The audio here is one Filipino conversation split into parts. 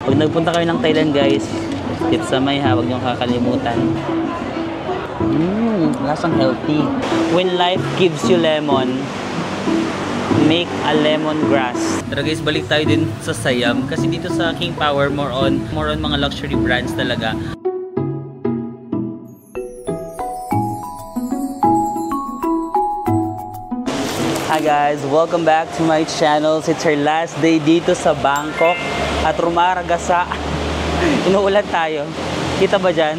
Pag nagpunta kayo ng Thailand guys, tip sa may ha, huwag nyo kakalimutan. Lasang healthy. When life gives you lemon, make a lemongrass. Tara guys, balik tayo din sa Siam. Kasi dito sa King Power, more on mga luxury brands talaga. Hi guys, welcome back to my channel. It's our last day dito sa Bangkok at rumaragasa. Inuulan tayo. Kita ba dyan?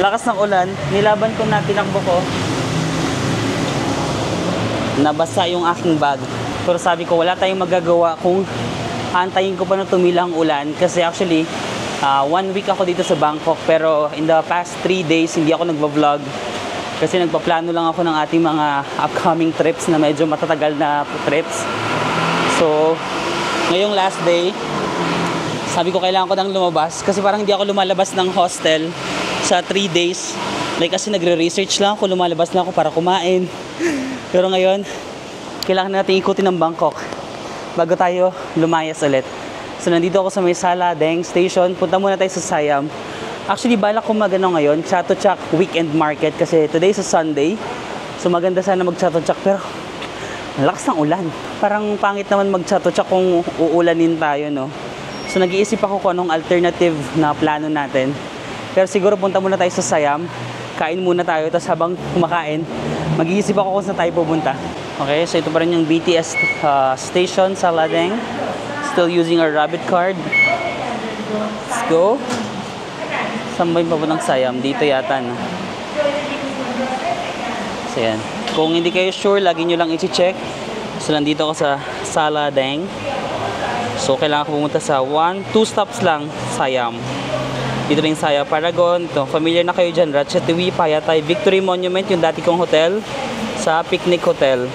Lakas ng ulan. Nilaban ko na, tinakbo ko. Nabasa yung aking bag. Pero sabi ko, wala tayong magagawa kung antayin ko pa na tumila ang ulan. Kasi actually, 1 week ako dito sa Bangkok. Pero in the past 3 days, hindi ako nagva-vlog. Kasi nagpaplano lang ako ng ating mga upcoming trips na medyo matatagal na trips. So, ngayong last day, sabi ko kailangan ko nang lumabas. Kasi parang hindi ako lumalabas ng hostel sa 3 days. Like kasi nagre-research lang ako, lumalabas lang ako para kumain. Pero ngayon, kailangan natin ikutin ng Bangkok bago tayo lumayas ulit. So, nandito ako sa may Sala Deng Station. Punta muna tayo sa Siam. Actually, balak ko magano ngayon, Chatuchak Weekend Market kasi today is a Sunday. So maganda sana mag-Chatuchak pero lakas ng ulan. Parang pangit naman mag-Chatuchak kung uulanin tayo, no? So nag-iisip ako kung anong alternative na plano natin. Pero siguro punta muna tayo sa Siam, kain muna tayo, tapos habang kumakain, mag-iisip ako kung saan tayo pupunta. Okay, so ito pa rin yung BTS station sa Ladeng. Still using our rabbit card. Let's go. Saan ba yung papuntang Siam? Dito yata, no? So, yan. Kung hindi kayo sure, lagi nyo lang i-check. So, nandito ako sa Sala Deng. So, kailangan ko pumunta sa 2 stops lang, Siam. Dito rin Siam Paragon. Ito, familiar na kayo dyan. Ratchathani, Phayatay, Victory Monument, yung dati kong hotel, sa Picnic Hotel.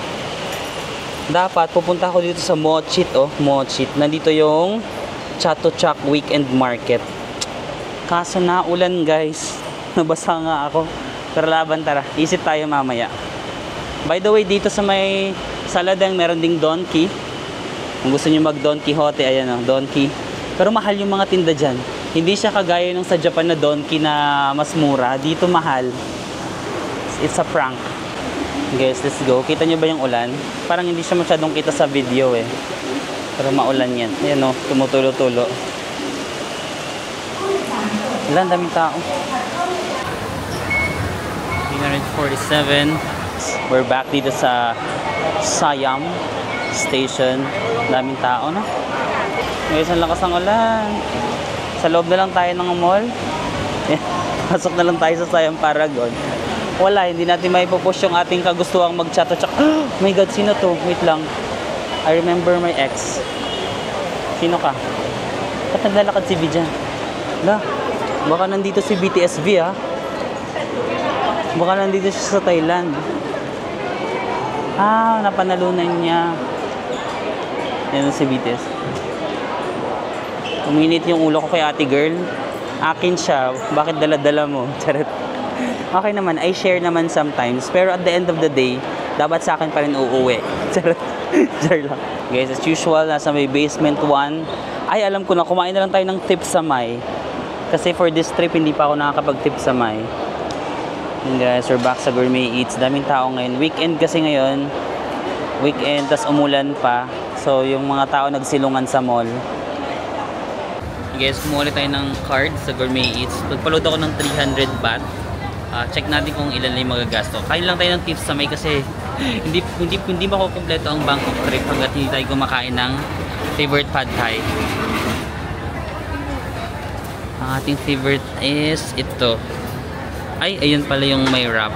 Dapat, pupunta ako dito sa Mochit, oh. Mochit. Nandito yung Chatuchak Weekend Market. Kaso na ulan guys. Nabasa nga ako. Pero laban, tara. Isip tayo mamaya. By the way, dito sa may Saladang meron ding Donkey. Kung gusto nyo mag Don Quixote, ayan o, Donkey. Pero mahal yung mga tinda dyan. Hindi siya kagaya nung sa Japan na Donkey na mas mura. Dito mahal. It's a prank. Guys, let's go. Kita nyo ba yung ulan? Parang hindi siya masyadong kita sa video eh. Pero maulan yan. Ayan o, tumutulo-tulo. Ilan, daming tao. 347. We're back dito sa Siam Station. Daming tao, no? Ngayon, ang lakas ng ulan. Sa loob na lang tayo ng mall. Pasok na lang tayo sa Siam Paragon. Wala, hindi natin may pupush yung ating kagustuhang mag-Chatuchak. Oh my God, sino to? Wait lang. I remember my ex. Sino ka? Ba't naglalakad si V dyan? Hala. Baka nandito si BTS V, ha? Baka nandito siya sa Thailand. Ah, napanalunan niya. Yan si BTS. Uminit yung ulo ko kay ate girl. Akin siya. Bakit dala-dala mo? Charot. Okay naman, I share naman sometimes. Pero at the end of the day, dapat sa akin pa rin uuwi. Charot. Charot lang. Guys, as usual, nasa may basement 1. Ay, alam ko na, kumain na lang tayo ng tip sa May. Kasi for this trip, hindi pa ako nakakapag-tip sa May. And guys, we're back sa Gourmet Eats. Daming tao ngayon. Weekend kasi ngayon. Weekend, tas umulan pa. So, yung mga tao nagsilungan sa mall. Guys, kumuha tayo ng card sa Gourmet Eats. Pagpaload ako ng 300 baht. Check natin kung ilan lang yung magagasto. Kain lang tayo ng tips sa May kasi hindi makukumpleto ang Bangkok trip hanggat hindi tayo kumakain ng favorite pad thai. Ang ating favorite is ito. Ay, ayun pala yung may wrap.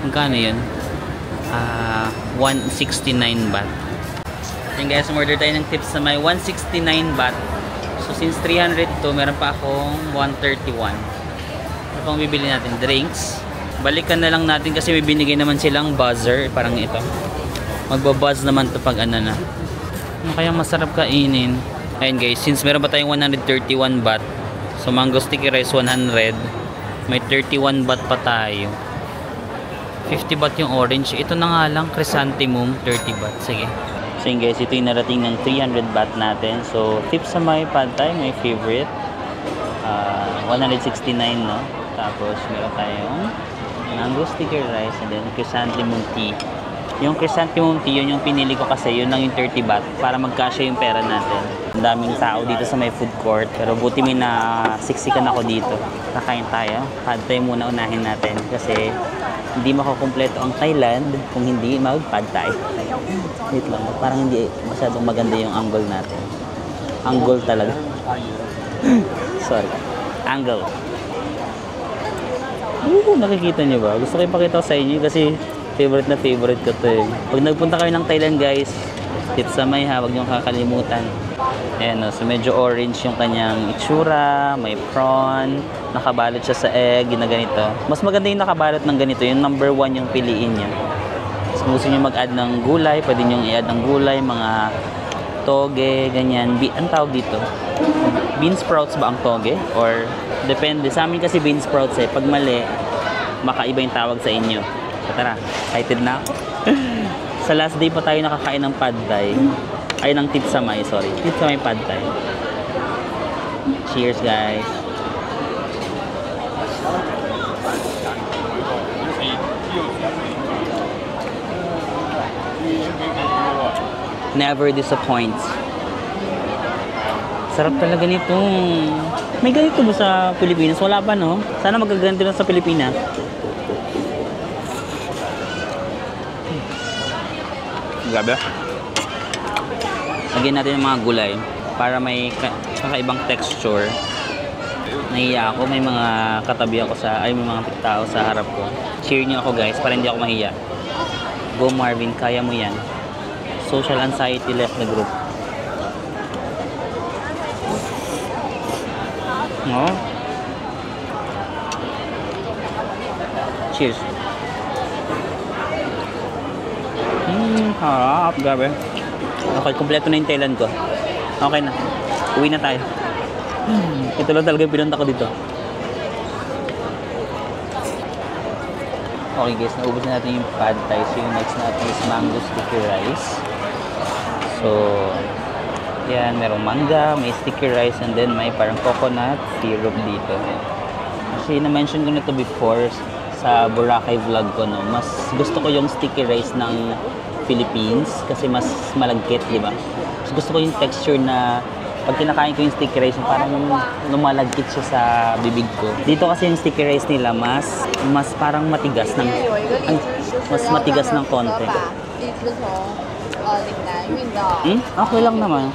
Magkano yun? 169 baht. Then guys, order tayo ng tips sa may 169 baht. So since 300 to, meron pa akong 131. Ano pang bibili natin? Drinks. Balikan na lang natin kasi may binigay naman silang buzzer. Parang ito. Magbabuzz naman to pag ano na. Ano kayang masarap kainin? Ayun guys, since meron pa tayong 131 baht. So mango sticky rice 100. May 31 baht pa tayo. 50 baht yung orange. Ito na nga lang, chrysanthemum 30 baht. Sige. So yun guys, ito yung narating ng 300 baht natin. So tip sa my pad thai, my favorite. 169, no? Tapos meron tayong mango sticker rice and then chrysanthemum tea. Yung chrysanthemum tea, yun yung pinili ko kasi yun lang yung 30 baht para magkasya yung pera natin. Ang daming tao dito sa may food court pero buti may na siksikan ako dito. Kakain tayo. Pad thai muna unahin natin kasi hindi makukumpleto ang Thailand kung hindi mag-pad thai. Wait lang, parang hindi masyadong maganda yung angle natin. Angle talaga. Sorry. Angle. Nakikita nyo ba? Gusto ko ipakita ko sa inyo kasi favorite na favorite ko to eh. Pag nagpunta kayo ng Thailand guys, tips sa may ha, huwag nyo kakalimutan. Ayan o, so medyo orange yung kanyang itsura, may prawn, nakabalot siya sa egg, ginaganito. Mas maganda yung nakabalot ng ganito, yung number 1 yung piliin nyo. So kung gusto nyo mag-add ng gulay, pwede nyo i-add ng gulay, mga toge, ganyan. Ang tawag dito, bean sprouts ba ang toge? Or depende, sa amin kasi bean sprouts eh. Pag mali, makaiba yung tawag sa inyo. So, tara, excited na ako. Sa last day pa tayo nakakain ng pad thai. Ay, ng tip sa may, sorry. Tip sa may pad thai. Cheers, guys. Never disappoints. Sarap talaga nito. May ganito ba sa Pilipinas? Wala pa, no? Sana magaganito na sa Pilipinas. Grabe. Lagyan natin yung mga gulay para may kakaibang texture. Nahiya ako, may mga katabi ako may mga tao sa harap ko. Cheer niyo ako guys para hindi ako mahiya. Go Marvin, kaya mo yan. Social anxiety left the group. No? Cheers. Harap, grabe. Okay, kompleto na yung Thailand ko. Okay na. Uwi na tayo. Ito lang talaga yung pinunta ko dito. Okay guys, naubos na natin yung pad thai. So yung next natin is mango sticky rice. So, yan, merong manga, may sticky rice, and then may parang coconut syrup dito. Kasi na-mention ko na ito before sa Boracay vlog ko, no? Mas gusto ko yung sticky rice ng Philippines kasi mas malagkit, di ba? Mas gusto ko yung texture na pag kinakain ko yung sticky rice, parang lumalagkit siya sa bibig ko. Dito kasi yung sticky rice nila mas parang matigas ng mas matigas ng konti. Okay lang naman.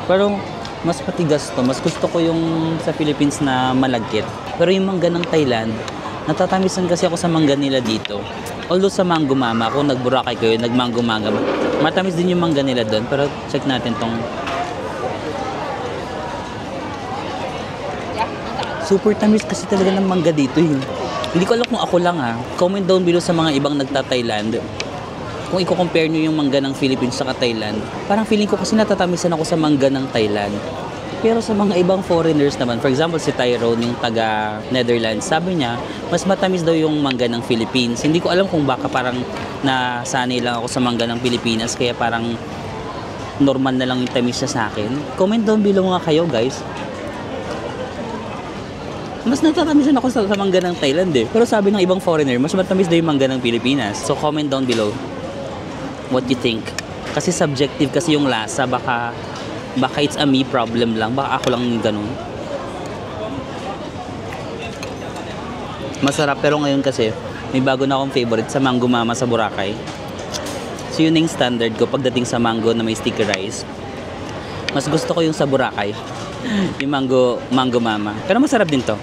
Pero mas matigas to. Mas gusto ko yung sa Philippines na malagkit. Pero yung mangga ng Thailand, natatamisan kasi ako sa mangga nila dito. Although sa Mango Mama, kung nag-Boracay kayo, nag-Mango Mama, matamis din yung mangga nila doon. Pero check natin tong super tamis kasi talaga ng mangga dito yun. Hindi ko alam kung ako lang ha. Comment down below sa mga ibang nagta-Thailand. Kung i-compare nyo yung mangga ng Philippines sa Thailand, parang feeling ko kasi natatamisan ako sa mangga ng Thailand. Pero sa mga ibang foreigners naman, for example si Tyrone, yung taga Netherlands, sabi niya, mas matamis daw yung mangga ng Philippines. Hindi ko alam kung baka parang nasanay lang ako sa mangga ng Pilipinas, kaya parang normal na lang yung tamis niya sa akin. Comment down below nga kayo guys. Mas natatamisan ako sa mangga ng Thailand eh. Pero sabi ng ibang foreigner, mas matamis daw yung mangga ng Pilipinas. So comment down below what you think. Kasi subjective kasi yung lasa, baka it's a me problem lang, baka ako lang ganun. Masarap, pero ngayon kasi may bago na akong favorite sa Mango Mama sa Boracay. So yun yung standard ko pagdating sa mango na may sticky rice. Mas gusto ko yung sa Boracay, yung Mango Mama, pero masarap din to.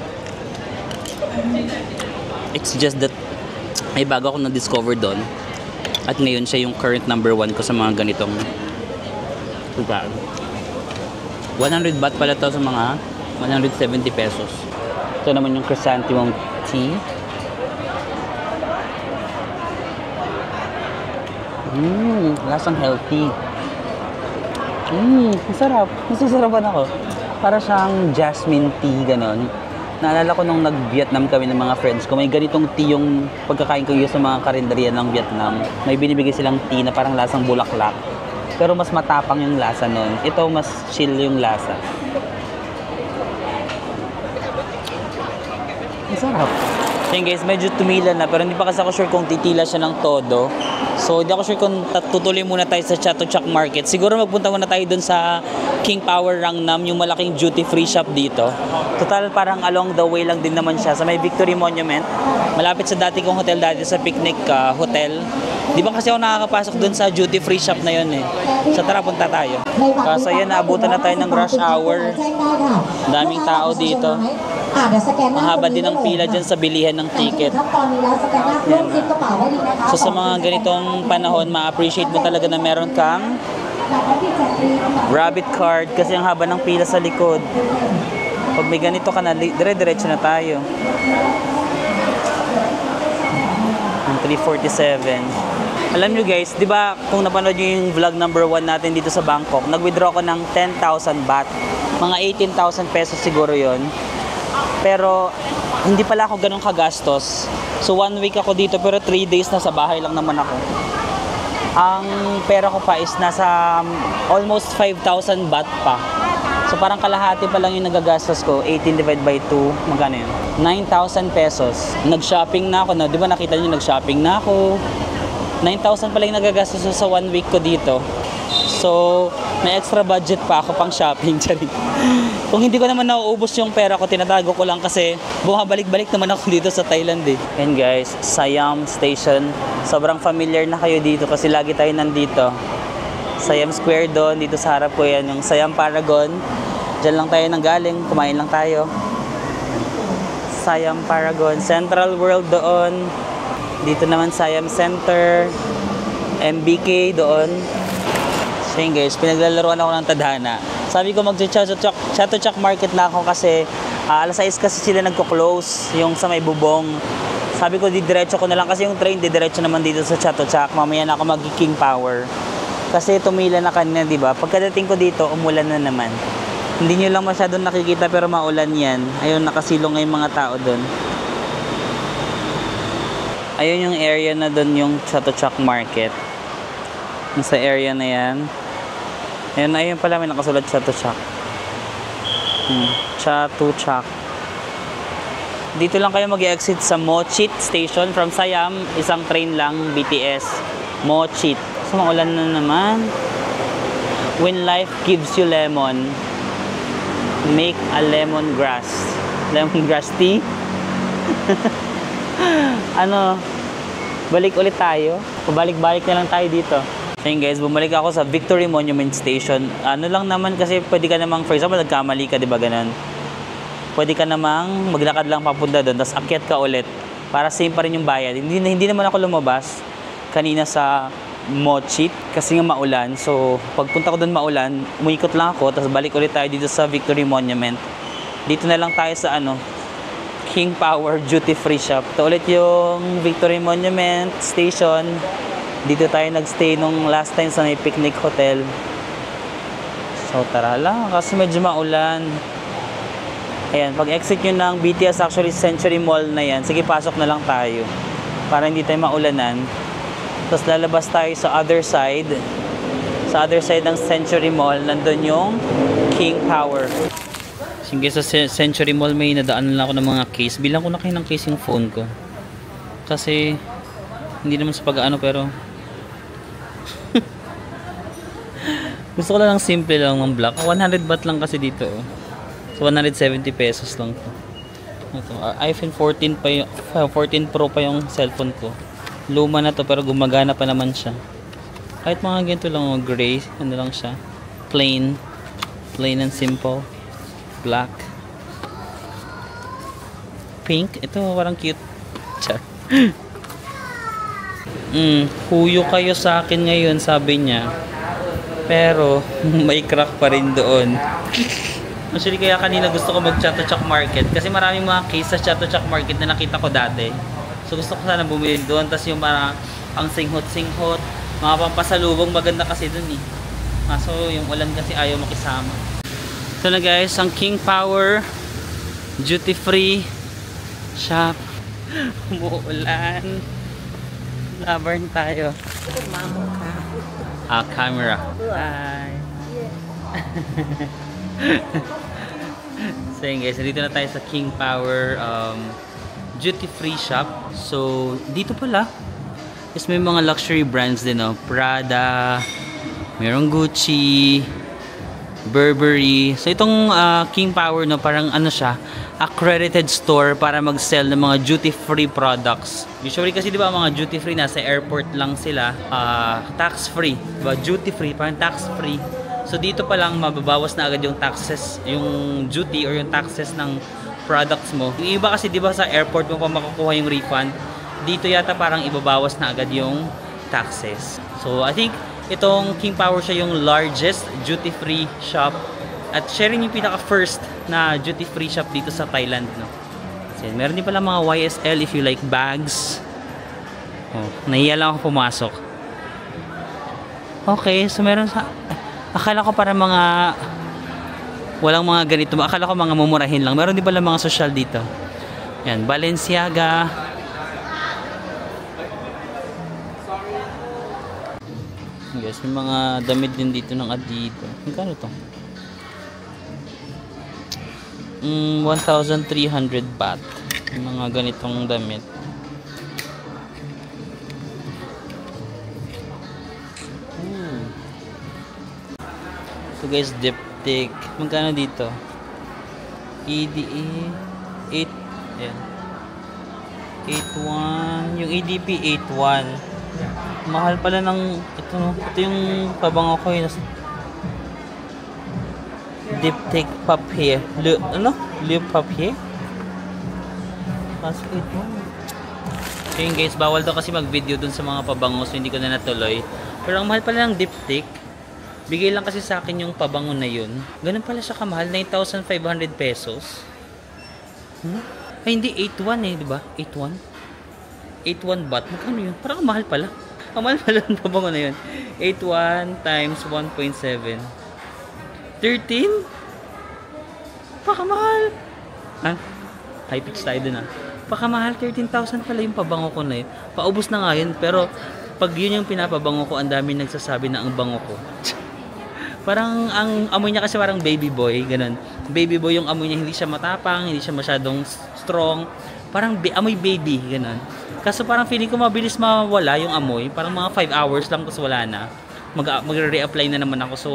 It's just that may bago akong na-discover doon. At ngayon siya yung current number 1 ko sa mga ganitong lugar. 100 baht pala to sa mga 170 pesos. Ito naman yung chrysanthemum tea. Lasang healthy. Masarap. Masasarapan ako. Para siyang jasmine tea, ganon. Naalala ko nung nag-Vietnam kami ng mga friends ko, may ganitong tea yung pagkakain ko yun sa mga karinderya ng Vietnam. May binibigay silang tea na parang lasang bulaklak. pero mas matapang yung lasa nun. Ito mas chill yung lasa. Masarap. So yun guys, medyo tumila na pero hindi pa kasi ako sure kung titila siya ng todo. So hindi ako sure kung tutuloy muna tayo sa Chatuchak Market. Siguro magpunta muna tayo dun sa King Power Rangnam, yung malaking duty free shop dito. Total parang along the way lang din naman siya sa may Victory Monument. Malapit sa dati kong hotel dati sa Picnic Hotel. Di ba kasi ako nakakapasok dun sa duty free shop na yun eh. So tara, punta tayo. Kaso yan, naabutan na tayo ng rush hour. Daming tao dito. Mahaba din ang pila dyan sa bilihan ng ticket. Yan. So sa mga ganitong panahon, ma-appreciate mo talaga na meron kang rabbit card kasi ang haba ng pila sa likod. Pag may ganito ka na, dire-diretso na tayo. 347. Alam nyo guys, di ba kung napanood nyo yung vlog number 1 natin dito sa Bangkok, nag-withdraw ko ng 10,000 baht. Mga 18,000 pesos siguro yon. Pero hindi pala ako ganun kagastos. So 1 week ako dito pero 3 days na sa bahay lang naman ako. Ang pera ko pa is nasa almost 5,000 baht pa. So parang kalahati pa lang yung nagagastos ko. 18 divided by 2, magkano yun? 9,000 pesos. Nag-shopping na ako. No? Di ba nakita niyo nag-shopping na ako? 9,000 pala yung nagagastos sa 1 week ko dito. So, may extra budget pa ako pang shopping. Kung hindi ko naman nauubos yung pera ko, tinatago ko lang kasi bumabalik-balik naman ako dito sa Thailand eh. And guys, Siam Station. Sobrang familiar na kayo dito kasi lagi tayo nandito. Siam Square doon, dito sa harap ko yan, yung Siam Paragon. Diyan lang tayo nanggaling, kumain lang tayo. Siam Paragon, Central World doon. Dito naman Siam Center, MBK doon. So yun guys, pinaglalaroan ako ng tadhana. Sabi ko mag-Chatuchak Market na ako kasi alas 6 kasi sila nagko-close yung sa may bubong. Sabi ko didiretso ko na lang kasi yung train didiretso naman dito sa Chatuchak. Mamaya na ako mag-King Power. Kasi tumila na kanina, di ba? Pagkadating ko dito, umulan na naman. Hindi nyo lang masyadong nakikita pero maulan yan. Ayun, nakasilong nga yung mga tao doon. Ayun yung area na doon yung Chatuchak Market. Yung sa area na yan. Ayun pala may nakasulat Chatuchak. Chatuchak. Dito lang kayo mag-exit sa Mochit Station from Siam. Isang train lang, BTS. Mochit. So maulan na naman. When life gives you lemon, make a lemongrass. Lemongrass tea? Ano? Balik ulit tayo. Pabalik-balik na lang tayo dito. Ayun guys, bumalik ako sa Victory Monument Station. Ano lang naman kasi pwede ka namang, for example, nagkamali ka, di ba ganun? Pwede ka namang maglakad lang papunta doon, tapos akyat ka ulit. Para same pa rin yung bayad. Hindi naman ako lumabas kanina sa Mochit kasi nga maulan. So, pagpunta ko doon maulan, umikot lang ako, tapos balik ulit tayo dito sa Victory Monument. Dito na lang tayo sa King Power Duty Free Shop. Ito ulit yung Victory Monument Station. Dito tayo nagstay nung last time sa may Picnic Hotel. So tara lang kasi medyo maulan. Ayan, pag exit nyo ng BTS actually Century Mall na yan, sige pasok na lang tayo para hindi tayo maulanan. Tapos lalabas tayo sa other side. Sa other side ng Century Mall, nandun yung King Power. Sige, sa Century Mall may nadaanan lang ako ng mga case. Bilang ko na kayo ng case yung phone ko. Kasi hindi naman sa pag-ano pero gusto ko lang ng simple lang ng black. 100 baht lang kasi dito. So 170 pesos lang to. Ito, iPhone 14 pa yung 14 Pro pa yung cellphone ko. Luma na to pero gumagana pa naman siya. Kahit mga ganito lang, gray, ano lang siya. Plain and simple. Black. Pink, ito parang cute. Char. Huyo kayo sa akin ngayon, sabi niya. Pero may crack pa rin doon. Actually kaya kanina gusto ko mag Chatuchak Market kasi maraming mga case sa Chatuchak Market na nakita ko dati. So gusto ko sana bumili doon, tas yung mga ang singhot, mga pampasalubong maganda kasi doon eh. So yung ulan kasi ayaw makisama. Ito na guys, ang King Power Duty Free Shop. Umuulan. Labarn tayo. camera. Hi! So yun guys, dito na tayo sa King Power duty free shop. So dito pala is may mga luxury brands din, no? Prada, merong Gucci, Burberry. So itong King Power, no, parang ano siya, accredited store para mag-sell ng mga duty-free products. Usually kasi 'di ba mga duty-free nasa airport lang sila, tax-free, 'di ba? Duty-free, parang tax-free. So dito pa lang mababawas na agad yung taxes, yung duty or yung taxes ng products mo. Yung iba kasi 'di ba sa airport mo pa makukuha yung refund. Dito yata parang ibabawas na agad yung taxes. So I think itong King Power siya yung largest duty-free shop at siya rin yung pinaka-first na duty-free shop dito sa Thailand, no? So, meron din pala mga YSL if you like bags. Oh, nahiya lang ako pumasok. Okay, so meron sa... Akala ko para mga... Walang mga ganito. Akala ko mga mumurahin lang. Meron din pala mga social dito. Yan, Balenciaga. Yes, may mga damit din dito ng Adidas. Magkano to? 1,300 baht. Yung mga ganitong damit. So guys, diptyque. Magkano dito? EDE 8. Ayan. 8.1. Yung EDP 8.1. Mahal pala ng ito, no? Ito yung pabango ko yun. Diptyque papier. Le papier? Kasi ito. So yun guys, bawal daw kasi mag-video dun sa mga pabango, so hindi ko na natuloy. Pero ang mahal pala ng diptyque. Bigay lang kasi sa akin yung pabango na yun. Ganun pala siya kamahal, 9,500 pesos. Ay hindi, 8.1 eh, di ba? 8.1? 8.1 baht. Magkano yun? Parang mahal pala. Ang mahal pala ng pabango na yun. 8.1 times 1.7. 13? Pakamahal. Ha? High pitch tayo dun, ha? Pakamahal, 13,000 pala yung pabango ko na yun. Paubos na nga yun, pero pag yun yung pinapabango ko, ang dami nagsasabi na ang bango ko. Parang ang amoy niya kasi parang baby boy, ganun. Baby boy yung amoy niya, hindi siya matapang, hindi siya masyadong strong. Parang amoy baby, ganun. Kaso parang feeling ko mabilis mawala yung amoy. Parang mga 5 hours lang tapos wala na. Mag-re-apply na naman ako. So,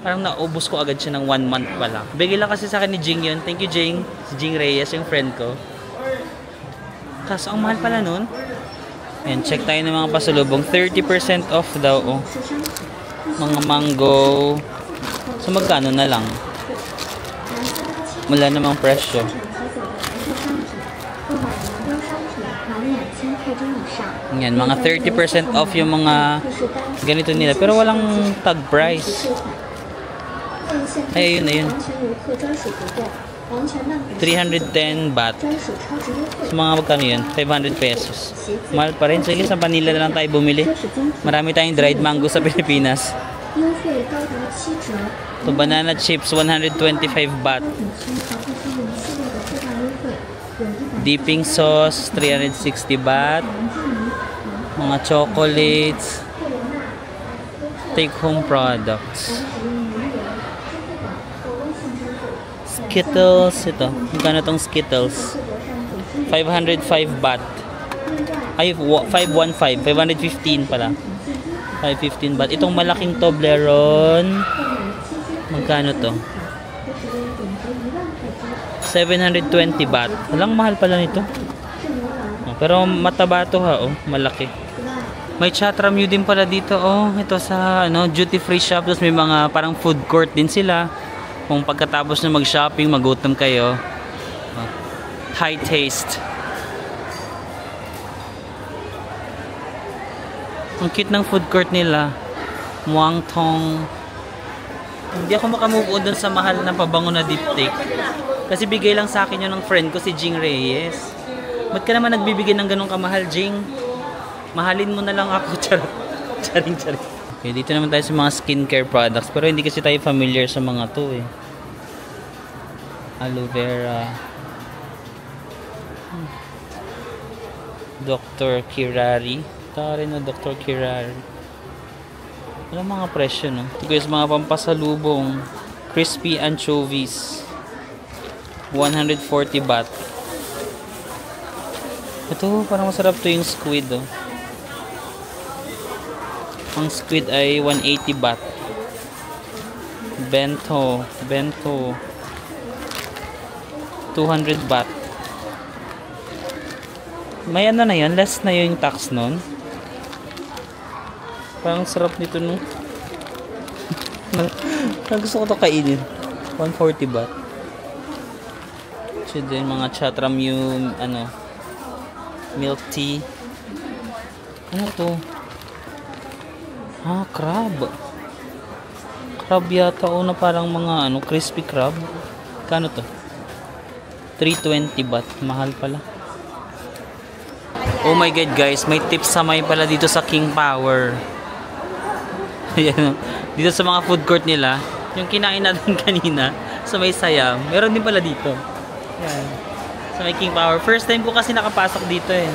parang naubos ko agad siya ng 1 month pa lang. Bigay lang kasi sa akin ni Jing yun. Thank you, Jing. Si Jing Reyes, yung friend ko. Kaso ang mahal pala nun. Ayan, check tayo ng mga pasalubong. 30% off daw, oh. Mga mango. So, magkano na lang? Wala namang presyo. Yan, mga 30% off yung mga ganito nila. Pero walang tag price. Ay, ayun, ayun. 310 baht. So, mga magkano yun? 500 pesos. Mahal pa rin. Sige, sa Manila na lang tayo bumili. Marami tayong dried mango sa Pilipinas. So, banana chips, 125 baht. Dipping sauce, 360 baht. Mga chocolates. Take home products. Skittles, ito. Magkano tong Skittles? 505 baht. Ay, 515. 515 pala. 515 baht. Itong malaking Toblerone, magkano to? 720 baht. Walang mahal pala nito. Pero mataba to, ha, oh. Malaki. May Chatramyu din pala dito, oh. Ito sa ano, duty free shop. Tapos may mga parang food court din sila. Kung pagkatapos na mag-shopping, magutom kayo. High taste. Ang cute ng food court nila. Muang Thong. Hindi ako makamove on dun sa mahal na pabango na diptyque. Kasi bigay lang sa akin yun ng friend ko, si Jing Reyes. Ba't ka naman nagbibigay ng ganong kamahal, Jing? Mahalin mo na lang ako. Charot. Charing. Okay, dito naman tayo sa mga skincare products. Pero hindi kasi tayo familiar sa mga to, eh. Aloe vera. Dr. Kirari. Ito rin na Dr. Kirari. Ano mga presyo, no? Ito guys, mga pampasalubong. Crispy anchovies. 140 baht. Ito, parang masarap to yung squid, oh. Ang squid ay 180 baht. Bento. 200 baht. May ano na yan, less na yung tax nun. Parang sarap nito, no? Gusto ko to kainin. 140 baht. So din mga chatram yung ano, milk tea. Ano to? Crab. Crab yata o na parang mga ano, crispy crab. Kano to? 320 baht. Mahal pala. Oh my god guys, may tips sa may pala dito sa King Power. Ayan, dito sa mga food court nila, yung kinain natin kanina sa may Siam, meron din pala dito. Ayan. Sa may King Power. First time ko kasi nakapasok dito eh.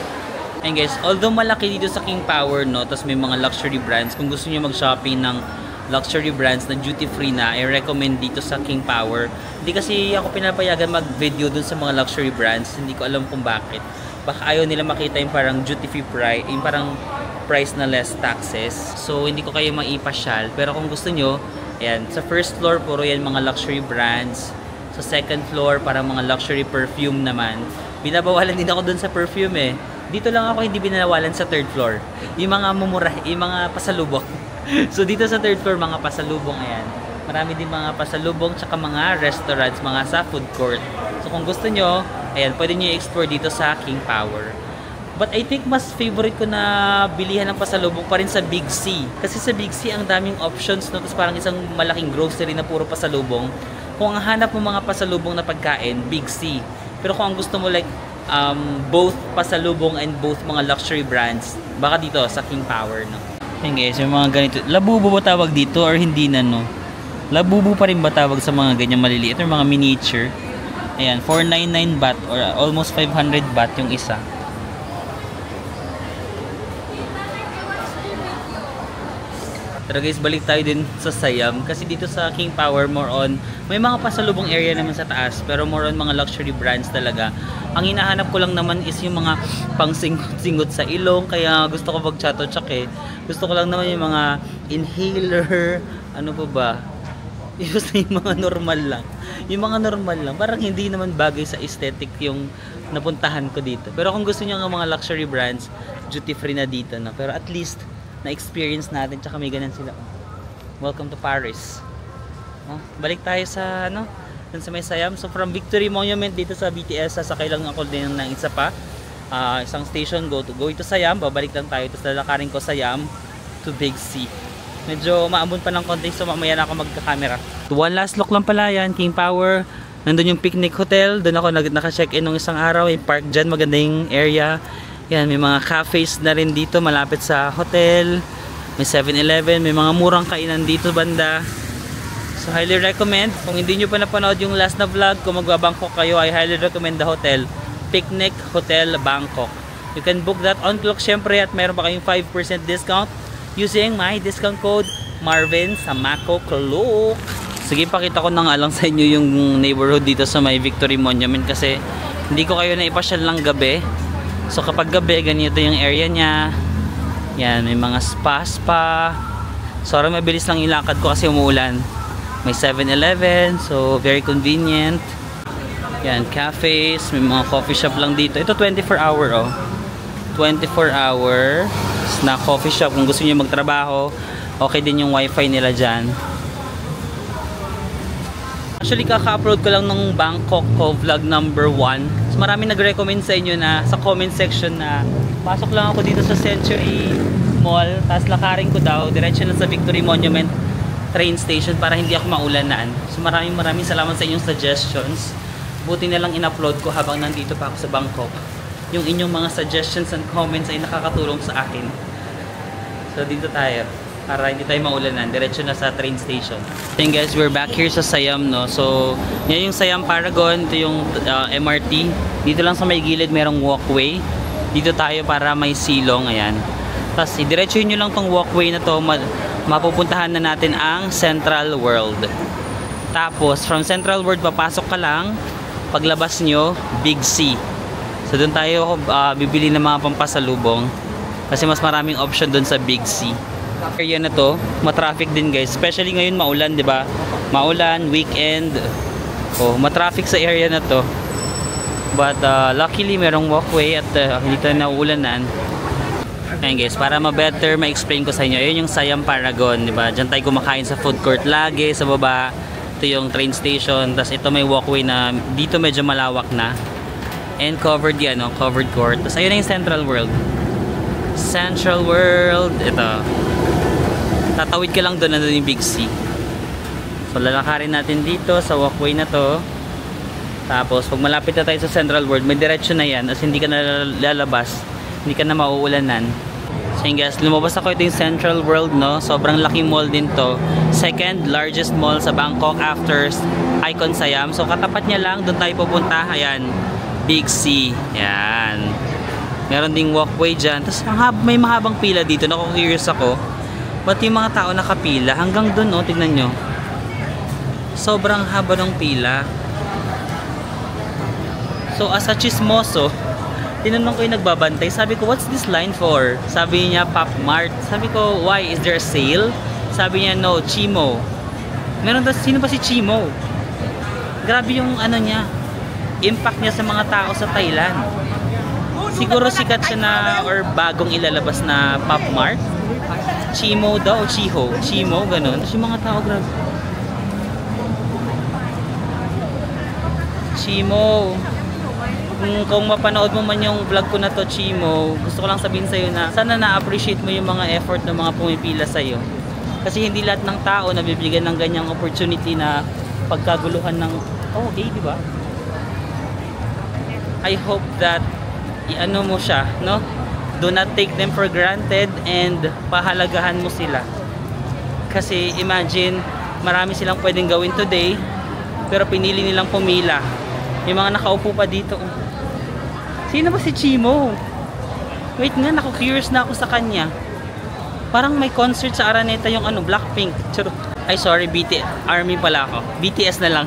Ayan guys, although malaki dito sa King Power, no, tapos may mga luxury brands, kung gusto niyo mag-shopping ng luxury brands na duty free na, I recommend dito sa King Power. Hindi kasi ako pinapayagan mag-video dun sa mga luxury brands, hindi ko alam kung bakit. Baka ayaw nila makita yung parang duty free price, yung parang price na less taxes. So hindi ko kayo maipasyal. Pero kung gusto nyo, ayan, sa first floor puro yan mga luxury brands. Sa second floor parang mga luxury perfume naman. Binabawalan din ako dun sa perfume eh. Dito lang ako hindi binawalan sa third floor. Yung mga mumura, yung mga pasalubong. So dito sa third floor mga pasalubong, ayan. Marami din mga pasalubong tsaka mga restaurants, mga sa food court. So kung gusto nyo, ayan, pwede nyo i-explore dito sa King Power. But I think mas favorite ko na bilihan ng pasalubong pa rin sa Big C. Kasi sa Big C ang daming options, no? Tapos parang isang malaking grocery na puro pasalubong. Kung ang hanap mo mga pasalubong na pagkain, Big C. Pero kung ang gusto mo like both pasalubong and both mga luxury brands, baka dito sa King Power, no? Ayan guys, yung mga ganito. Labubo ba tawag dito or hindi na, no? Labubo pa rin ba tawag sa mga ganyan maliliit or mga miniature? Ayan, 499 baht or almost 500 baht yung isa. Pero guys, balik tayo din sa Siam kasi dito sa King Power more on may mga pasalubong area naman sa taas pero more on mga luxury brands talaga. Ang hinahanap ko lang naman is yung mga pang-singot sa ilong, kaya gusto ko mag-chato-chak eh. Gusto ko lang naman yung mga inhaler, ano pa ba? Yung mga normal lang. Yung mga normal lang. Parang hindi naman bagay sa aesthetic yung napuntahan ko dito. Pero kung gusto niyo ng mga luxury brands, duty free na dito na. Pero at least na-experience natin, tsaka may ganun sila. Welcome to Paris. Balik tayo sa ano, dun sa may Siam. So from Victory Monument dito sa BTS, sasakay lang ako din ng isa pa. Isang station, go to Siam. Babalik lang tayo. Tapos lalakarin ko Siam to Big C. Medyo maambon pa ng konti, so mamaya na ako magka-camera. One last look lang pala yan, King Power. Nandun yung picnic hotel. Doon ako naka-check-in nung isang araw. May park dyan, magandang area. Yan, may mga cafes na rin dito malapit sa hotel. May 7-Eleven, may mga murang kainan dito banda. So highly recommend. Kung hindi nyo pa napanood yung last na vlog, kung magbabangkok kayo, I highly recommend the hotel. Picnic Hotel Bangkok. You can book that on clock syempre at mayroon pa kayong 5% discount using my discount code Marvin sa Mako Cloak. Sige, pakita ko na nga lang sa inyo yung neighborhood dito sa may Victory Monument kasi hindi ko kayo na ipasyal lang gabi. So kapag gabi, ganito yung area niya. Yan, may mga spa. Sorry, mabilis lang ilakad ko kasi umuulan. May 7-Eleven, so very convenient. Yan, cafes, may mga coffee shop lang dito. Ito 24 hour, oh. 24 hour na coffee shop. Kung gusto niyo magtrabaho, okay din yung wifi nila dyan. Actually, kaka-upload ko lang ng Bangkok ko vlog number 1. So marami nag-recommend sa inyo na sa comment section na pasok lang ako dito sa Century Mall, tapos lakarin ko daw diretso na sa Victory Monument train station para hindi ako maulanan. So maraming salamat sa inyong suggestions. Buti na lang in-upload ko habang nandito pa ako sa Bangkok. Yung inyong mga suggestions and comments ay nakakatulong sa akin. So dito tayo para hindi tayo maulanan, diretso na sa train station. Then guys, we're back here sa Siam, no? So yan yung Siam Paragon, ito yung MRT. Dito lang sa may gilid merong walkway. Dito tayo para may silong, ayan. Tapos diretsuhin nyo lang tong walkway na to, mapupuntahan na natin ang Central World. Tapos, from Central World, papasok ka lang. Paglabas nyo, Big C. So, doon tayo bibili ng mga pampasalubong. Kasi mas maraming option doon sa Big C. Area na to, matraffic din guys. Especially ngayon maulan, di ba? Maulan, weekend. Oh, matraffic sa area na to. But luckily merong walkway at hindi tayo nauulanan. Ayan guys, para ma-better ma-explain ko sa inyo. Ayun yung Siam Paragon, di ba? Diyan tayo kumakain sa food court lagi sa baba. Ito yung train station. Tapos ito may walkway na dito medyo malawak na. And covered yan, no? Covered court. Tapos ayun na yung Central World. Central World. Ito. Tatawid ka lang doon, nandun yung Big C. So lalakarin natin dito sa walkway na to. Tapos pag malapit na tayo sa Central World, may diretsyo na yan. As hindi ka na lalabas, hindi ka na mauulanan. So yun guys, lumabas ako. Ito yung Central World, no? Sobrang laki mall din to. Second largest mall sa Bangkok after Icon Siam. So katapat niya lang, doon tayo pupunta. Ayan, Big C. Yan. Meron ding walkway dyan. Tapos may mahabang pila dito. Naku-curious ako. Ba't yung mga tao nakapila? Hanggang doon, oh, tignan nyo. Sobrang haba ng pila. So as a chismoso, tinanong ko yung nagbabantay. Sabi ko, what's this line for? Sabi niya, Pop Mart. Sabi ko, why? Is there a sale? Sabi niya, no, Chimo. Meron ba, sino ba si Chimo? Grabe yung ano niya, impact niya sa mga tao sa Thailand. Siguro sikat siya na or bagong ilalabas na Pop Mart. Chimo daw o Chiho. Chimo, ganun. Kasi mga tao, grabe. Chimo. Kung mapanood mo man yung vlog ko na to, Chimo, gusto ko lang sabihin sa'yo na sana na-appreciate mo yung mga effort ng mga pumipila sa'yo. Kasi hindi lahat ng tao nabibigyan ng ganyang opportunity na pagkaguluhan ng, oh, okay, di ba? I hope that i-ano mo siya, no? Do not take them for granted and pahalagahan mo sila. Kasi imagine, marami silang pwedeng gawin today, pero pinili nilang pumila. Yung mga nakaupo pa dito. Sino ba si Chimo? Wait nga, naku-curious na ako sa kanya. Parang may concert sa Araneta yung ano, Blackpink. Ay sorry, ARMY pala ako. BTS na lang.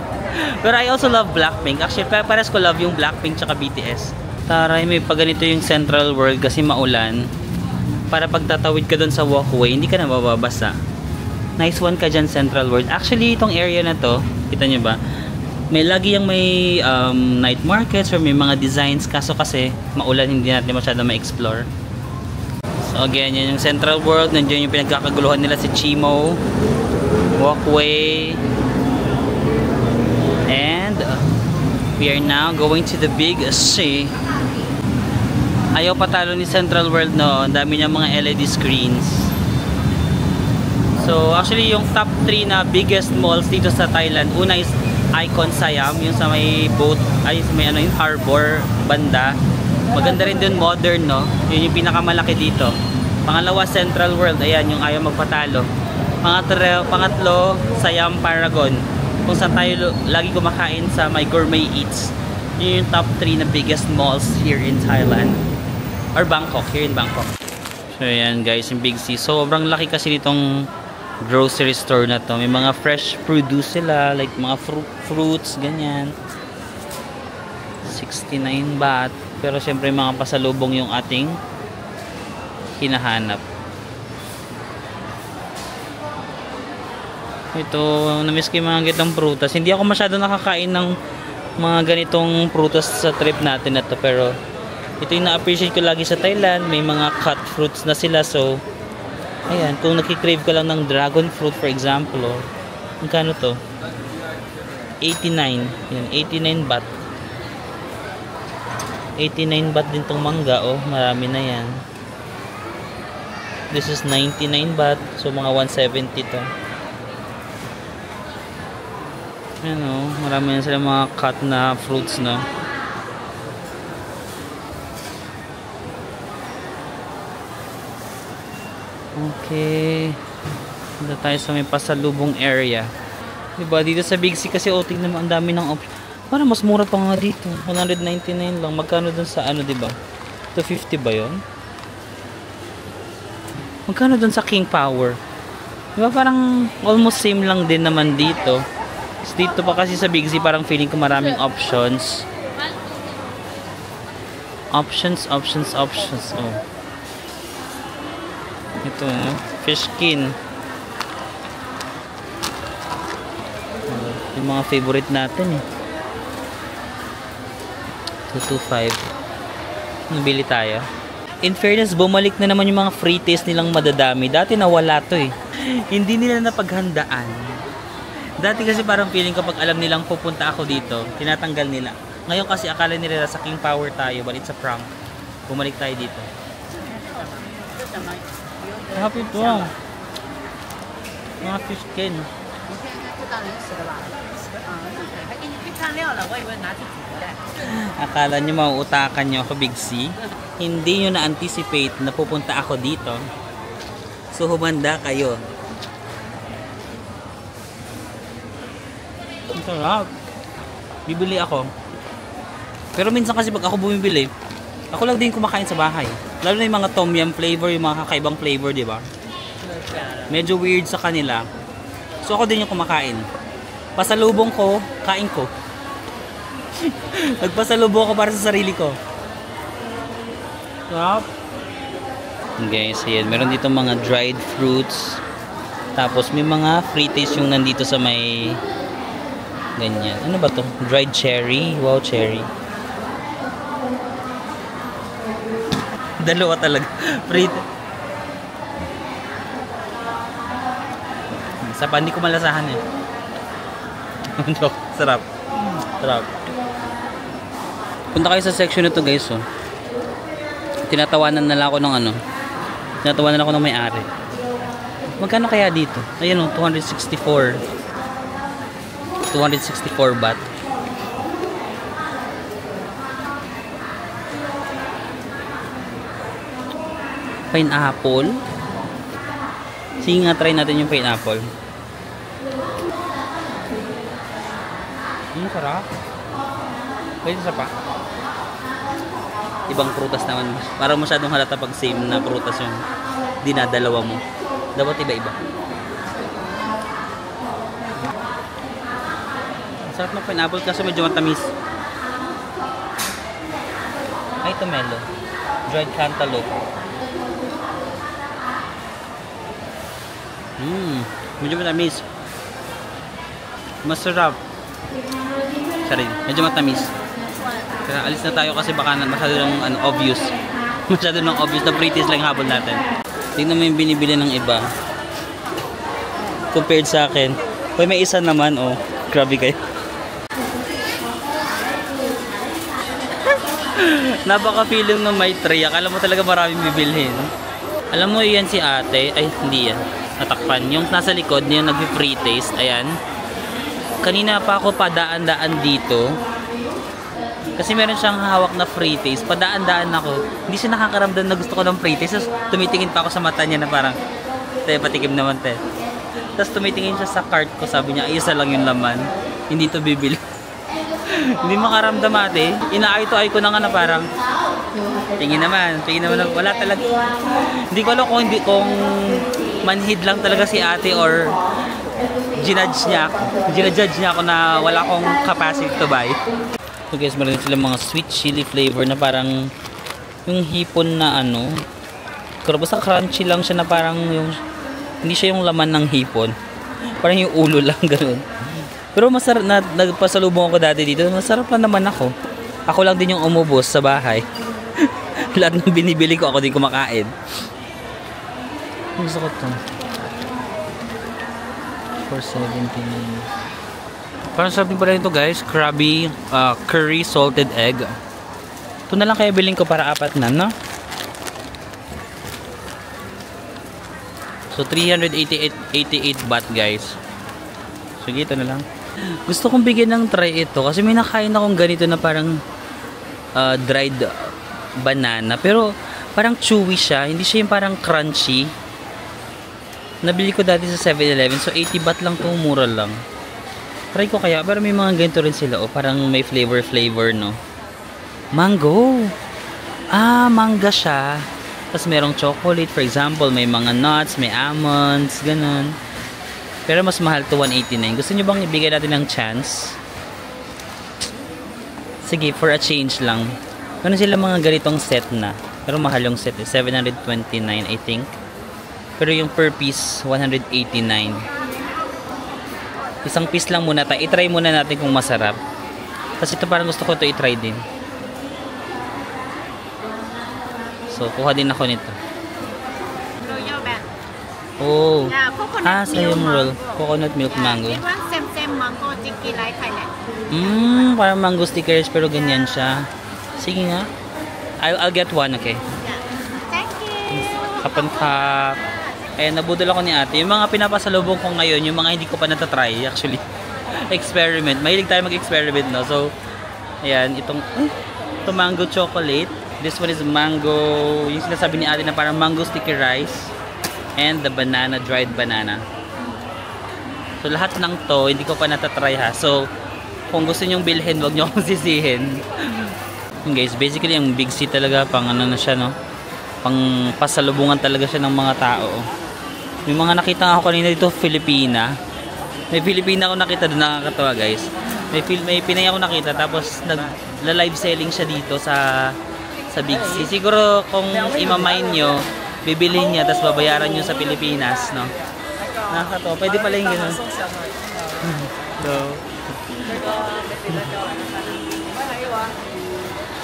Pero I also love Blackpink. Actually, pares ko love yung Blackpink tsaka BTS. Taray, may paganito yung Central World kasi maulan. Para pagtatawid ka doon sa walkway, hindi ka na mababasa. Nice one ka dyan, Central World. Actually, itong area na to, kita nyo ba? May lagi yung may night markets or may mga designs. Kaso kasi, maulan, hindi natin masyado ma-explore. So again, yan yung Central World. Nandiyan yung pinagkakaguluhan nila si Chimo. Walkway. And we are now going to the Big C. Ayaw patalo ni Central World, no? Ang dami niya mga LED screens. So actually yung top 3 na biggest malls dito sa Thailand, una is Icon Siam, yung sa may boat, ay sa may ano, yung harbor banda. Maganda rin din, modern, no? Yun yung pinakamalaki dito. Pangalawa, Central World, ayan yung ayaw magpatalo. Pangatlo, Siam Paragon, kung saan tayo lagi kumakain sa my gourmet eats. Yun yung top 3 na biggest malls here in Thailand. Or Bangkok, here in Bangkok. So ayan guys, yung Big C. Sobrang laki kasi nitong grocery store na to. May mga fresh produce sila, like mga fruits, ganyan. 69 baht. Pero syempre mga pasalubong yung ating hinahanap. Ito, namiss ko yung mga gitang prutas. Hindi ako masyado nakakain ng mga ganitong prutas sa trip natin na to. Pero ito yung na-appreciate ko lagi sa Thailand. May mga cut fruits na sila. So, ayan, kung nakikrave ka lang ng dragon fruit for example, oh, magkano to? 89. Yan, 89 baht. 89 baht din tong mangga, oh. Marami na yan. This is 99 baht. So, mga 170 to. Ayan, oh. Marami na sila mga cut na fruits, no? Okay. Punta tayo sa may pasalubong area. Diba? Dito sa Big C kasi, oh, tignan mo, ang dami ng option. Parang mas mura pa nga dito. 199 lang. Magkano dun sa ano, diba? 250 ba yun? Magkano dun sa King Power? Diba parang almost same lang din naman dito. Dito pa kasi sa Big Z parang feeling ko maraming options. Options. Oh. Ito, fish skin. Yung mga favorite natin eh. 225. Nabili tayo. In fairness, bumalik na naman yung mga free taste nilang madadami. Dati nawala to eh. Hindi nila napaghandaan. Dati kasi parang feeling ko pag alam nilang pupunta ako dito, tinatanggal nila. Ngayon kasi akala nila sa King Power tayo, but it's a prank. Bumalik tayo dito. Happy ito. Mga fish skin. Akala nyo mauutakan nyo ako Big C? Hindi nyo na-anticipate na pupunta ako dito. So humanda kayo. Ang sarap. Bibili ako. Pero minsan kasi pag ako bumibili, ako lang din kumakain sa bahay. Lalo na yung mga tom yum flavor, yung mga kakaibang flavor, di ba? Medyo weird sa kanila. So ako din yung kumakain. Pasalubong ko, kain ko. Nagpasalubong ako para sa sarili ko. Sarap. Guys, ayan. Meron dito mga dried fruits. Tapos may mga free taste yung nandito sa may ganyan. Ano ba to? Dried cherry. Wow, cherry. Dalawa talaga. Free. Isa pa, hindi ko malasahan eh. Sarap. Sarap. Punta kayo sa section na to guys, oh. Tinatawanan na lang ako ng ano. Tinatawanan ako ng may-ari. Magkano kaya dito? Ayan oh, 264. 264 baht. Pineapple. Sige nga, try natin yung pineapple. Sarap. Pwede sa pa. Ibang prutas naman. Parang masyadong halata pag same na prutas yung dinadalawa mo. Dapat iba-iba. Sarap ng pineapple kasi medyo matamis. Ay, ito melon. Dried cantaloupe. Medyo matamis. Masarap. Sorry, medyo matamis. Kaya alis na tayo kasi baka masyado ng obvious. Masyado ng obvious na free taste lang habol natin. Tingnan mo yung binibili ng iba. Compared sa akin. Hoy, may isa naman, oh. Grabe kayo. Napaka-feeling ng may tray. Akala mo talaga maraming bibilhin. Alam mo, yan si ate. Ay, hindi yan. Natakpan. Yung nasa likod, yung nag-free taste. Ayan. Kanina pa ako padaan-daan dito. Kasi meron siyang hawak na free taste. Padaan-daan ako. Hindi siya nakakaramdam na gusto ko ng free taste. Tapos tumitingin pa ako sa mata niya na parang, te, patikim naman, te. Tapos tumitingin siya sa cart ko. Sabi niya, isa lang yung laman. Hindi to bibili. Hindi makaramdam ate. Inaay-to-ay ko na nga na parang, tingin naman. Wala talaga. Hindi ko alam kung manhid lang talaga si ate or ginudge niya ako na wala akong capacity to buy. So guys, meron sila mga sweet chili flavor na parang yung hipon na ano. Pero basta crunchy lang siya na parang yung, hindi siya yung laman ng hipon. Parang yung ulo lang ganoon. Pero masarap na nagpasalubong ako dati dito. Masarap pa naman ako. Ako lang din yung umubos sa bahay. Lahat ng binibili ko ako din kumakain. Gusto ko to. 470. Parang sabi pala nito guys, Krabi curry salted egg. Ito na lang kaya bilhin ko para 4 na, no? So 388 baht guys. Sige, ito na lang. Gusto kong bigyan ng try ito kasi may nakain akong ganito na parang dried banana. Pero parang chewy siya. Hindi siya yung parang crunchy. Nabili ko dati sa 7-Eleven. So 80 baht lang ito. Mura lang. Try ko kaya. Pero may mga ganito rin sila. O, parang may flavor, no? Mango. Ah, manga siya. Tapos merong chocolate. For example, may mga nuts, may almonds. Ganun. Pero mas mahal to 189. Gusto nyo bang ibigay natin ng chance? Sige, for a change lang. Ano sila mga ganitong set na? Pero mahal yung set. 729 I think. Pero yung per piece, 189. Isang piece lang muna tayo. I-try muna natin kung masarap. Kasi ito parang gusto ko ito i-try din. So, kuha din ako nito. Royal bag. Oh. Yeah, coconut sayong milk roll. mango. Coconut milk mango. This one same mango sticky like Thailand. Parang mango stickers pero ganyan siya. Sige nga. I'll get one, okay? Yeah. Thank you. Kapan kap. Nabudol ako ni ate. Yung mga pinapasalubong ko ngayon, yung mga hindi ko pa natatry actually. Experiment. Mahilig tayo mag-experiment, no? So, ayan, itong mango chocolate. This one is mango, yung sinasabi ni ate na parang mango sticky rice. And the banana, dried banana. So, lahat ng to, hindi ko pa natatry ha. So, kung gusto nyong bilhin, wag nyo akong sisihin. Yung guys, basically, yung Big C talaga, pang ano na siya, no? Pang pasalubungan talaga siya ng mga tao. Yung mga nakita nga ako kanina dito, Filipina. May Filipina ako nakita doon, nakakatawa guys. May Pinay ako nakita, tapos nagla-live selling siya dito sa Big C. Siguro kung imamine nyo, bibilhin niya, tapos babayaran nyo sa Pilipinas, no? Nakakatawa, pwede pala yung gano'n.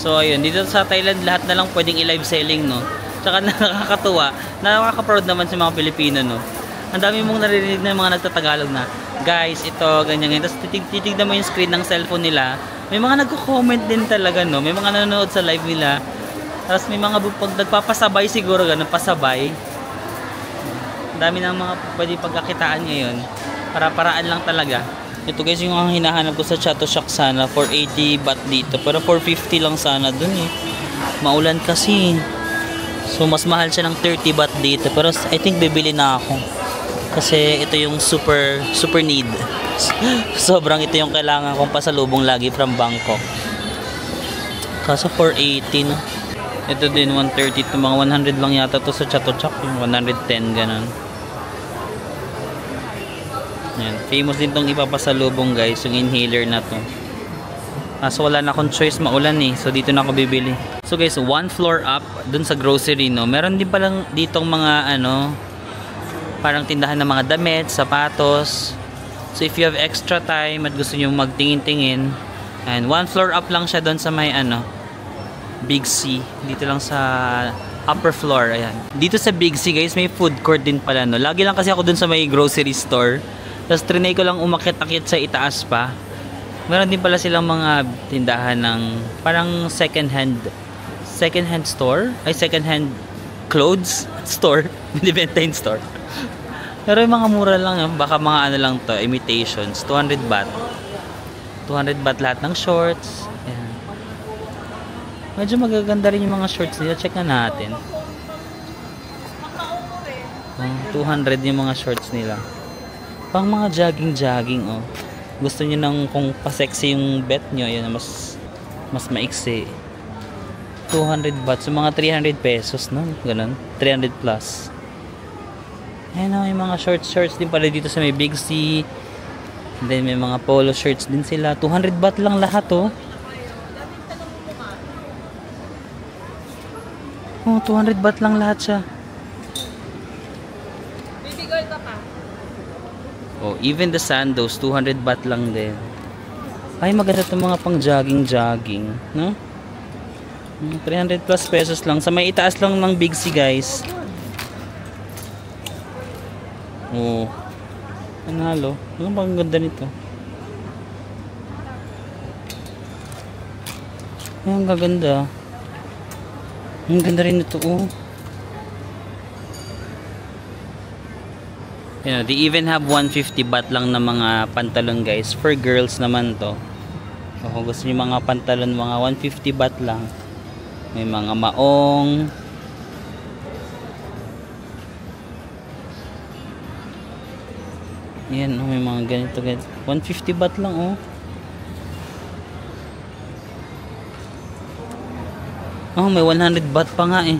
So ayun, dito sa Thailand lahat na lang pwedeng i-live selling, no? Tsaka nakakatuwa, nakaka-proud naman sa mga Pilipino, no? Ang dami mong naririnig na mga nagtatagalog na, guys, ito, ganyan, ganyan. Tapos titignan mo yung screen ng cellphone nila. May mga nagko-comment din talaga, no? May mga nanonood sa live nila. Tapos may mga pag nagpapasabay siguro, ganun, pasabay. Ang dami ng mga pwede pagkakitaan ngayon. Para-paraan lang talaga. Ito guys, yung ang hinahanap ko sa Chato Shack sana, 480 baht dito. Pero 450 lang sana dun eh. Maulan kasi. So mas mahal siya ng 30 baht dito. Pero I think bibili na ako. Kasi ito yung super need. Sobrang ito yung kailangan kong pasalubong lagi from Bangkok. Kaso 480 no. Ito din 130 to, mga 100 lang yata to sa Chato Shack. Yung 110 ganun. Yan. Famous din tong ipapasalubong guys, yung inhaler na to. So wala na akong choice, maulan eh. So dito na ako bibili. So guys, one floor up dun sa grocery, no. Meron din palang ditong mga ano, parang tindahan ng mga damit, sapatos. So if you have extra time at gusto niyo magtingin-tingin, and one floor up lang siya dun sa may ano, Big C. Dito lang sa upper floor, ayan. Dito sa Big C guys, may food court din pala, no. Lagi lang kasi ako dun sa may grocery store. Tapos trinay ko lang umakit-akit sa itaas pa. Meron din pala silang mga tindahan ng parang second hand store, ay second hand clothes store, Vintage store. Pero yung mga mura lang, baka mga ano lang to, imitations, 200 baht. 200 baht lahat ng shorts. Ayan. Medyo magaganda rin yung mga shorts nila, check na natin. 200 yung mga shorts nila. Pang mga jogging oh. Gusto niyo nang kung pa-sexy yung bet nyo, yun mas maiksi. 200 baht, so mga 300 pesos, no? Ganun, 300 plus. Ayan may mga shorts din pala dito sa may Big C. And then may mga polo shirts din sila. 200 baht lang lahat, oh. Oh, 200 baht lang lahat siya. Oh, even the sandos, 200 baht lang din. Ay, maganda itong mga pang jogging, no? 300 plus pesos lang. Sa may itaas lang ng Big C, guys. Oh. Panalo. Ano bang ganda nito? Ay, ang gaganda. Ang ganda rin ito, oh. You know, they even have 150 baht lang na mga pantalon guys. For girls naman to. So, kung gusto niyo mga pantalon, mga 150 baht lang. May mga maong. Yan, oh, may mga ganito guys. 150 baht lang, oh. Oh, may 100 baht pa nga eh.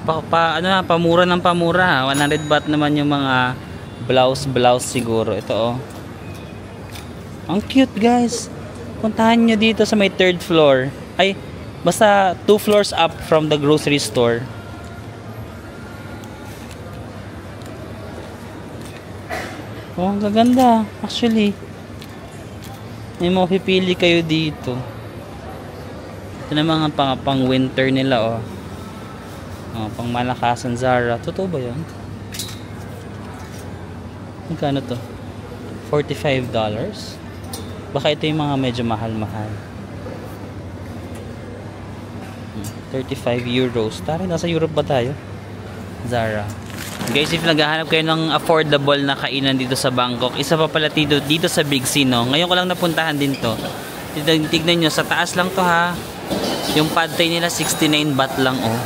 Ano na, pamura ng pamura. 100 baht naman yung mga Blouse siguro. Ito oh. Ang cute guys. Puntahan nyo dito sa may 3rd floor. Ay, basta 2 floors up from the grocery store. Oh, ang gaganda. Actually, may mapipili kayo dito. Ito na mga pang winter nila oh. Oh, pang malakasan Zara. Totoo ba yan? Magkano to? $45? Baka ito yung mga medyo mahal-mahal. 35 euros. Tara, nasa Europe ba tayo? Zara. Guys, if naghahanap kayo ng affordable na kainan dito sa Bangkok, isa pa pala dito sa Big C, no? Ngayon ko lang napuntahan din to. Tignan nyo, sa taas lang to ha. Yung pad thai nila 69 baht lang oh.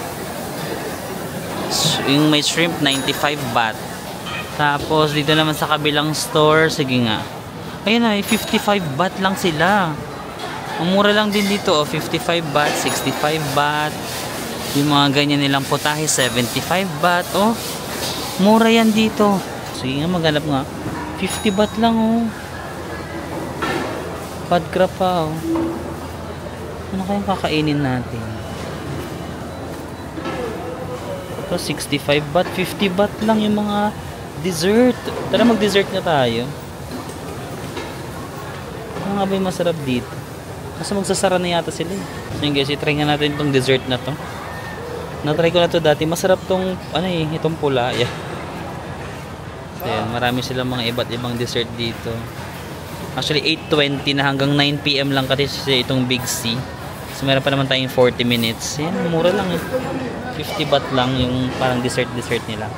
Yung may shrimp 95 baht. Tapos dito naman sa kabilang store, sige nga. Ayun na, 55 baht lang sila. Ang mura lang din dito oh, 55 baht, 65 baht. Yung mga ganyan nilang putahe 75 baht oh. Mura yan dito. Sige nga, maghanap nga. 50 baht lang oh. Pad crab pa oh. Ano kayang kakainin natin? Ito 65 baht, 50 baht lang yung mga dessert. Tara mag-dessert na tayo. Ano nga ba yung masarap dito? Kasi magsasara na yata sila eh. So yun guys, itry nga natin itong dessert na to. Na-try ko na to dati. Masarap tong, ano eh, itong pula. Yeah. So yan, marami silang mga iba't ibang dessert dito. Actually 8:20 na hanggang 9 PM lang kasi itong Big C. So meron pa naman tayong 40 minutes. Yan, mura lang eh. 50 baht lang yung parang dessert nila.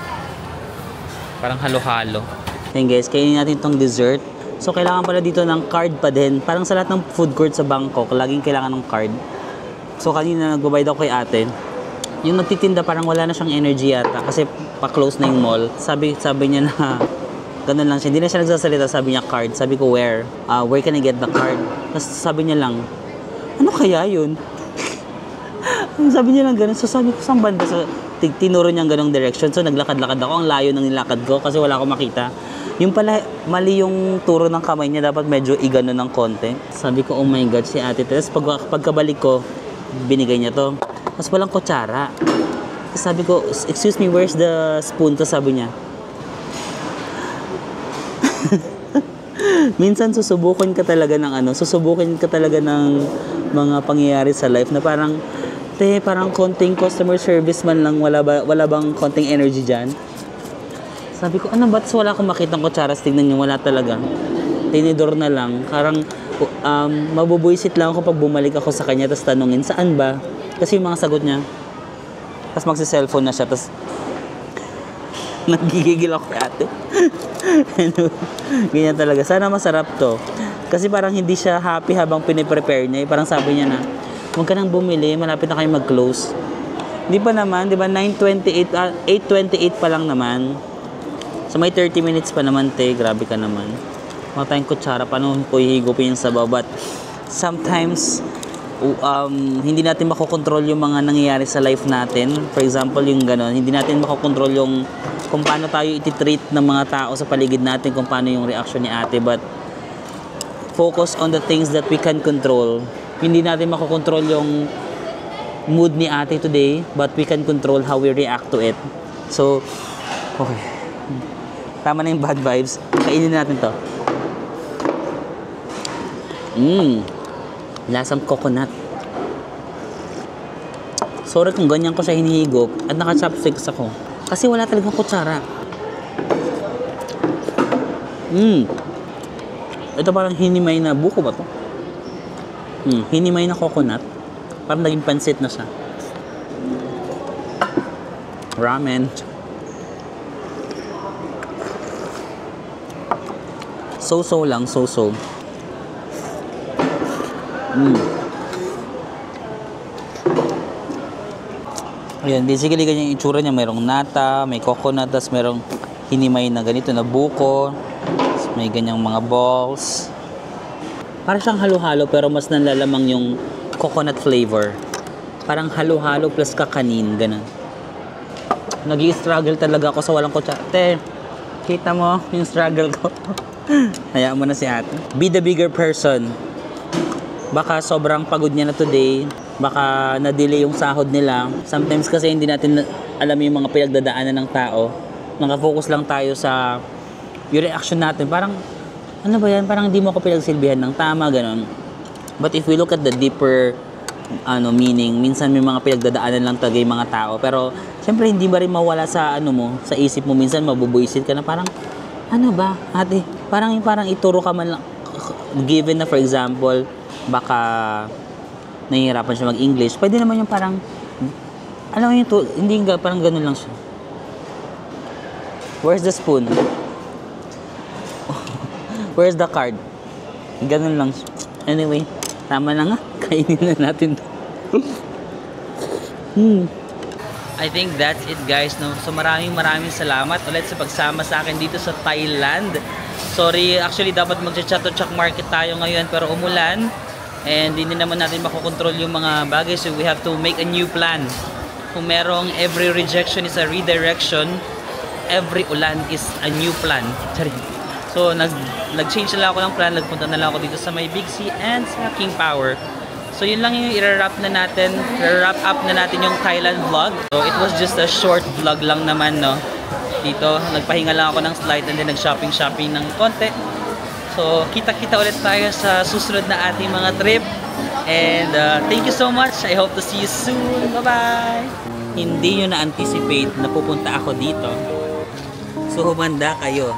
Parang halo-halo. Yan guys, kainin natin itong dessert. So kailangan pala dito ng card pa din. Parang sa lahat ng food court sa Bangkok, laging kailangan ng card. So kanina nagbabayad ako kay ate. Yung nagtitinda parang wala na siyang energy yata kasi pa-close na yung mall. Sabi niya na ganun lang siya. Hindi na siya nagsasalita. Sabi niya card. Sabi ko where? Where can I get the card? Tapos sabi niya lang, ano kaya yun? Sabi niya lang ganun. So sabi ko, saan banda? So tinuro niyang ganung direction. So naglakad-lakad ako. Ang layo ng nilakad ko kasi wala akong makita. Yung pala, mali yung turo ng kamay niya. Dapat medyo igano ng konti. Sabi ko, oh my God, si ate. Tapos pagkabalik ko, binigay niya to. Tapos walang kutsara. Tapos sabi ko, excuse me, where's the spoon? To sabi niya. Minsan susubukin ka talaga ng mga pangyayari sa life na parang parang konting customer service man lang, wala bang konting energy dyan? Sabi ko, ano ba't wala akong makitang kutsaras? Tignan nyo, wala talaga. Tinidor na lang. Parang mabubuisit lang ako pag bumalik ako sa kanya tapos tanungin, saan ba? Kasi yung mga sagot niya. Tapos magsi-cellphone na siya. Tapos nagigigil ako kay ate. Ganyan talaga. Sana masarap to. Kasi parang hindi siya happy habang piniprepare niya. Parang sabi niya na, huwag ka nang bumili, malapit na kayo mag-close. Di ba naman, di ba 8:28 pa lang naman. So may 30 minutes pa naman te, grabe ka naman. Mga tayong kutsara, paano ko hihigupin yung sabaw? But sometimes, hindi natin makokontrol yung mga nangyayari sa life natin. For example, yung gano'n, hindi natin makokontrol yung kung paano tayo ititreat ng mga tao sa paligid natin, kung paano yung reaction ni ate. But focus on the things that we can control. Hindi natin makokontrol yung mood ni ate today, but we can control how we react to it. So, okay. Tama na yung bad vibes. Kainin natin to. Lasang coconut. Sorry kung ganyan ko siya hinihigop at naka-chopsticks ako. Kasi wala talagang kutsara. Ito parang hinimay na buko ba to? Hinimay na coconut. Parang naging pansit na siya. Ramen. So-so lang, so-so. Ayan, basically ganyan yung itsura niya. Mayroong nata, may coconut, tapos mayroong hinimay na ganito na buko. May ganyang mga balls. Parang siyang halo-halo pero mas nalalamang yung coconut flavor. Parang halo-halo plus kakanin, ganun. Nag-i-struggle talaga ako sa walang kutsara. Kita mo yung struggle ko. Hayaan mo na si ate. Be the bigger person. Baka sobrang pagod niya na today. Baka na-delay yung sahod nila. Sometimes kasi hindi natin alam yung mga pinagdadaanan ng tao. Nakafocus lang tayo sa yung reaction natin. Parang, ano ba yan? Parang hindi mo ako pinagsilbihan ng tama, ganun. But if we look at the deeper meaning, minsan may mga pinagdadaanan lang talaga yung mga tao. Pero, syempre, hindi ba rin mawala sa sa isip mo. Minsan, mabubuisit ka na parang, ano ba, ate? Parang ituro ka man lang. Given na, for example, baka nahihirapan siya mag-English. Pwede naman yung parang, alam mo yung hindi nga, parang ganun lang siya. Where's the spoon? Where's the card? Ganun lang siya. Anyway, tama na nga. Kainin na natin to. I think that's it, guys. No? So maraming salamat ulit sa pagsama sa akin dito sa Thailand. Sorry, actually dapat mag-chat-to-chak market tayo ngayon pero umulan. And hindi naman natin makokontrol yung mga bagay. So we have to make a new plan. Kung merong every rejection is a redirection, every ulan is a new plan. So nag-change na lang ako ng plan. Nagpunta na lang ako dito sa may Big C and sa King Power. So yun lang yung i-wrap up na natin yung Thailand vlog. So it was just a short vlog lang naman, no. Dito, nagpahinga lang ako ng slide and then nag-shopping ng konti. So kita-kita ulit tayo sa susunod na ating mga trip. And thank you so much. I hope to see you soon. Bye-bye! Hindi nyo na-anticipate na pupunta ako dito. So humanda kayo.